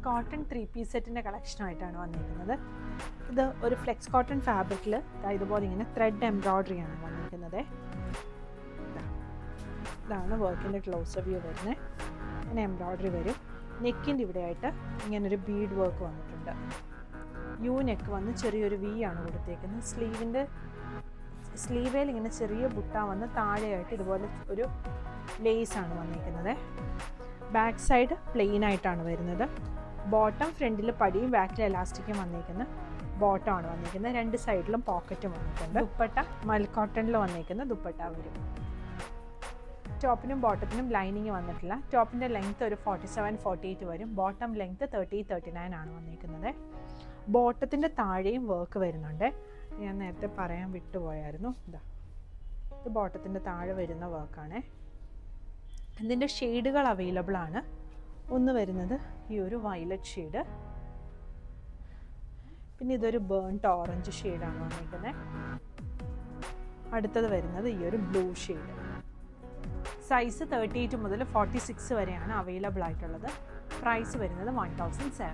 Cotton 3-piece സെറ്റിൻ്റെ കളക്ഷനായിട്ടാണ് വന്നിരിക്കുന്നത്. ഇത് ഒരു ഫ്ലെക്സ് കോട്ടൺ ഫാബ്രിക്കിൽ ഇതുപോലെ ഇങ്ങനെ ത്രെഡ് എംബ്രോയ്ഡറിയാണ് വന്നിരിക്കുന്നത്. ഇതാണ് വർക്കിൻ്റെ ക്ലോസ് വ്യൂ വരുന്നത്. ഇങ്ങനെ എംബ്രോയ്ഡറി വരും. നെക്കിൻ്റെ ഇവിടെയായിട്ട് ഇങ്ങനൊരു ബീഡ് വർക്ക് വന്നിട്ടുണ്ട്. യു നെക്ക് വന്ന് ചെറിയൊരു വി ആണ് കൊടുത്തേക്കുന്നത്. സ്ലീവേൽ ഇങ്ങനെ ചെറിയ ബുട്ട വന്ന് താഴെയായിട്ട് ഇതുപോലെ ഒരു ലേസാണ് വന്നിരിക്കുന്നത്. ബാക്ക് സൈഡ് പ്ലെയിൻ ആയിട്ടാണ് വരുന്നത്. ബോട്ടം ഫ്രണ്ടിൽ പടിയും ബാക്കിൽ എലാസ്റ്റിക്കും വന്നിരിക്കുന്ന ബോട്ടമാണ് വന്നിരിക്കുന്നത്. രണ്ട് സൈഡിലും പോക്കറ്റും വന്നിട്ടുണ്ട്. ദുപ്പട്ട മൽക്കോട്ടണിൽ വന്നിരിക്കുന്ന ദുപ്പട്ട വരും. ടോപ്പിനും ബോട്ടത്തിനും ലൈനിങ് വന്നിട്ടില്ല. ടോപ്പിൻ്റെ ലെങ്ത്ത് ഒരു 47-48 വരും. ബോട്ടം ലെങ്ത്ത് 30-39 ആണ് വന്നിരിക്കുന്നത്. ബോട്ടത്തിൻ്റെ താഴെയും വർക്ക് വരുന്നുണ്ട്. ഞാൻ നേരത്തെ പറയാൻ വിട്ടുപോയായിരുന്നു. ഇത് ബോട്ടത്തിൻ്റെ താഴെ വരുന്ന വർക്കാണ്. ഇതിൻ്റെ ഷെയ്ഡുകൾ അവൈലബിൾ ആണ്. ഒന്ന് വരുന്നത് ഈ ഒരു വയലറ്റ് ഷെയ്ഡ്, പിന്നെ ഇതൊരു ബേൺട്ട് ഓറഞ്ച് ഷെയ്ഡാണ് വന്നിരിക്കുന്നത്. അടുത്തത് വരുന്നത് ഈ ഒരു ബ്ലൂ ഷെയ്ഡ്. സൈസ് 38 മുതൽ 46 വരെയാണ് അവൈലബിൾ ആയിട്ടുള്ളത്. പ്രൈസ് വരുന്നത് 1750.